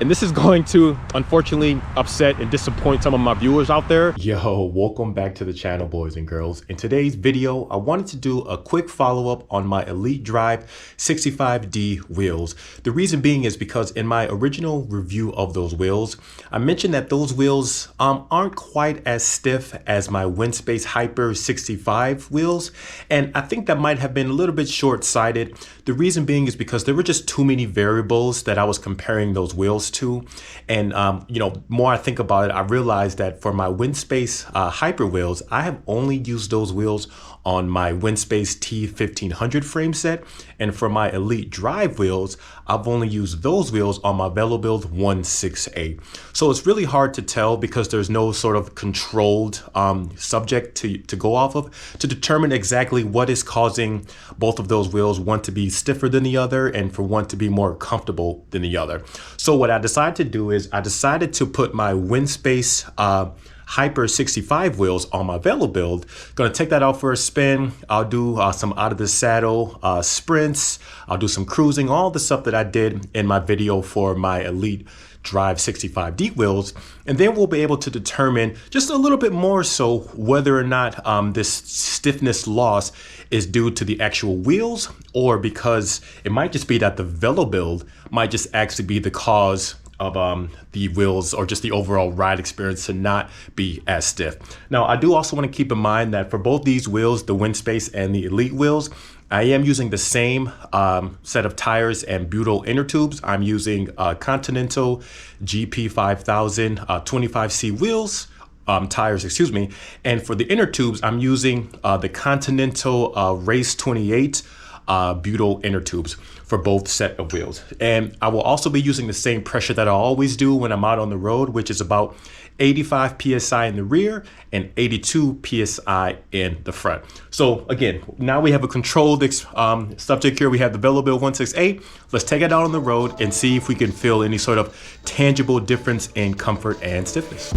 and this is going to unfortunately upset and disappoint some of my viewers out there. Yo, welcome back to the channel, boys and girls. In today's video, I wanted to do a quick follow-up on my Elite Drive 65D wheels. The reason being is because in my original review of those wheels, I mentioned that those wheels aren't quite as stiff as my Windspace Hyper 65 wheels, and I think that might have been a little bit short-sighted. The reason being is because there were just too many variables that I was comparing those wheels to, and you know, more I think about it, I realized that for my Windspace Hyper wheels, I have only used those wheels on my Windspace T1500 frame set, and for my Elite Drive wheels, I've only used those wheels on my Velobuild 168. So it's really hard to tell because there's no sort of controlled subject to go off of to determine exactly what is causing both of those wheels, one to be stiffer than the other and for one to be more comfortable than the other. So what I decided to do is I decided to put my Windspace Hyper 65 wheels on my Velobuild. Gonna take that out for a spin. I'll do some out of the saddle sprints. I'll do some cruising, all the stuff that I did in my video for my Elite Drive 65D wheels, and then we'll be able to determine just a little bit more so whether or not this stiffness loss is due to the actual wheels, or because it might just be that the Velobuild might just actually be the cause of the wheels or just the overall ride experience to not be as stiff. Now, I do also want to keep in mind that for both these wheels, the Windspace and the Elite wheels, I am using the same set of tires and butyl inner tubes. I'm using Continental GP5000 25C wheels, tires, excuse me. And for the inner tubes, I'm using the Continental Race 28 butyl inner tubes for both set of wheels. And I will also be using the same pressure that I always do when I'm out on the road, which is about 85 PSI in the rear and 82 PSI in the front. So again, now we have a controlled subject here. We have the Velobuild 168. Let's take it out on the road and see if we can feel any sort of tangible difference in comfort and stiffness.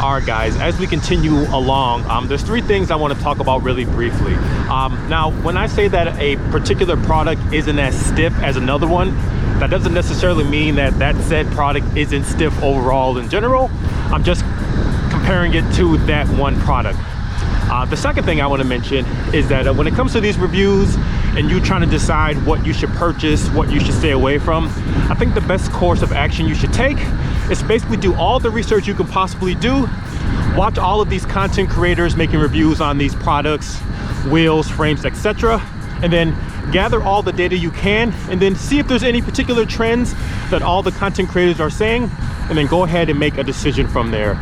All right, guys, as we continue along, there's three things I want to talk about really briefly. Now, when I say that a particular product isn't as stiff as another one, that doesn't necessarily mean that that said product isn't stiff overall in general. I'm just comparing it to that one product. The second thing I want to mention is that when it comes to these reviews and you trying to decide what you should purchase, what you should stay away from, I think the best course of action you should take is basically do all the research you can possibly do, watch all of these content creators making reviews on these products, wheels, frames, etc., and then gather all the data you can, and then see if there's any particular trends that all the content creators are saying, and then go ahead and make a decision from there.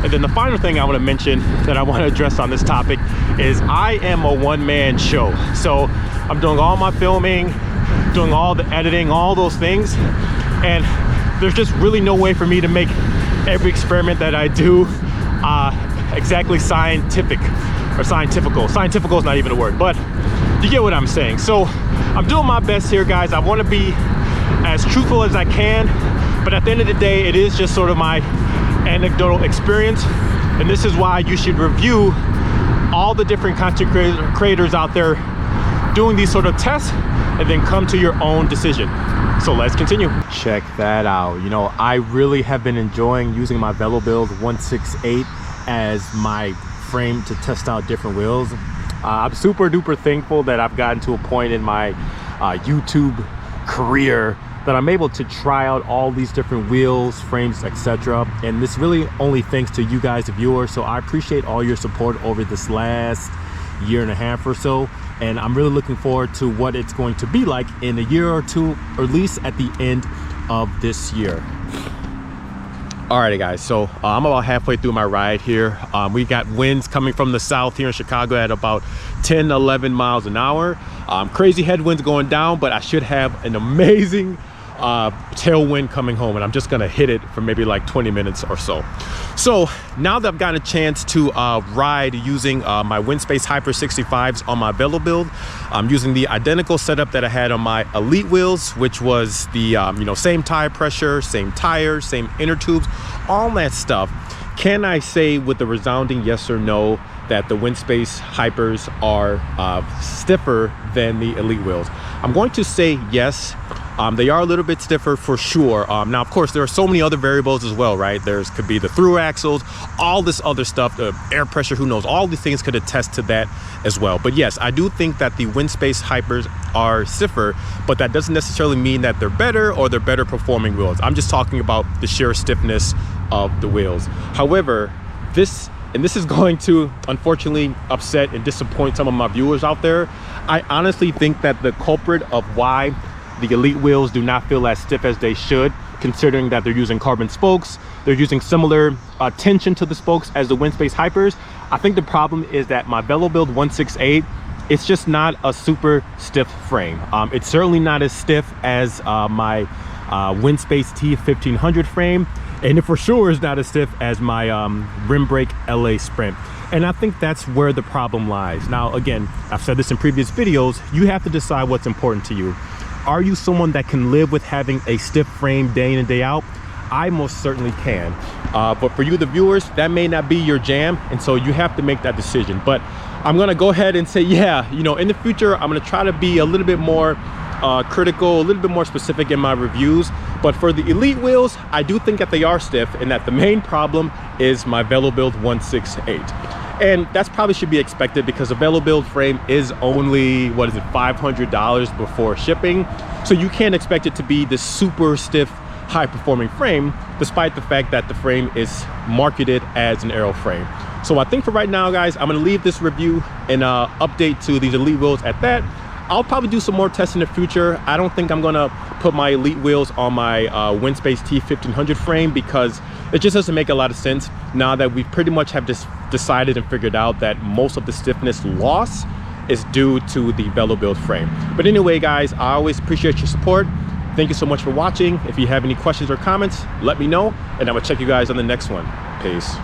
And then the final thing I want to mention that I want to address on this topic is I am a one-man show. So I'm doing all my filming, doing all the editing, all those things, and there's just really no way for me to make every experiment that I do exactly scientific or scientifical. Scientifical is not even a word, but you get what I'm saying. So I'm doing my best here, guys. I want to be as truthful as I can, but at the end of the day, it is just sort of my anecdotal experience, and this is why you should review all the different content creators out there doing these sort of tests, and then come to your own decision. So let's continue. Check that out. You know, I really have been enjoying using my Velobuild 168 as my frame to test out different wheels. I'm super duper thankful that I've gotten to a point in my YouTube career that I'm able to try out all these different wheels, frames, etc. And this really only thanks to you guys, the viewers. So I appreciate all your support over this last year and a half or so. And I'm really looking forward to what it's going to be like in a year or two, or at least at the end of this year. Alrighty, guys, so I'm about halfway through my ride here. We got winds coming from the south here in Chicago at about 10-11 miles an hour. Crazy headwinds going down, but I should have an amazing tailwind coming home, and I'm just gonna hit it for maybe like 20 minutes or so. So now that I've gotten a chance to ride using my Windspace Hyper 65s on my Velobuild, I'm using the identical setup that I had on my Elite wheels, which was the same tire pressure, same tires, same inner tubes, all that stuff. Can I say with a resounding yes or no that the Windspace Hypers are stiffer than the Elite wheels? I'm going to say yes. They are a little bit stiffer for sure. Now, of course, there are so many other variables as well, right? Could be the through axles, all this other stuff, the air pressure, who knows? All these things could attest to that as well. But yes, I do think that the Windspace Hypers are stiffer, but that doesn't necessarily mean that they're better or they're better performing wheels. I'm just talking about the sheer stiffness of the wheels. However, this is going to unfortunately upset and disappoint some of my viewers out there. I honestly think that the culprit of why the Elite wheels do not feel as stiff as they should, considering that they're using carbon spokes, they're using similar tension to the spokes as the Windspace Hypers. I think the problem is that my Velobuild 168, it's just not a super stiff frame. It's certainly not as stiff as my Windspace T1500 frame, and it for sure is not as stiff as my rim brake LA Sprint. And I think that's where the problem lies. Now, again, I've said this in previous videos, you have to decide what's important to you. Are you someone that can live with having a stiff frame day in and day out? I most certainly can. But for you, the viewers, that may not be your jam, and so you have to make that decision. But I'm gonna go ahead and say, yeah, in the future, I'm gonna try to be a little bit more critical, a little bit more specific in my reviews. But for the Elite wheels, I do think that they are stiff, and that the main problem is my Velobuild 168. And that's probably should be expected because the Velobuild frame is only, what is it, $500 before shipping. So you can't expect it to be this super stiff, high performing frame, despite the fact that the frame is marketed as an aero frame. So I think for right now, guys, I'm gonna leave this review and update to these Elite wheels at that. I'll probably do some more tests in the future. I don't think I'm gonna put my Elite wheels on my Windspace T1500 frame because it just doesn't make a lot of sense now that we pretty much have just decided and figured out that most of the stiffness loss is due to the Velobuild frame. But anyway, guys, I always appreciate your support. Thank you so much for watching. If you have any questions or comments, let me know, and I will check you guys on the next one. Peace.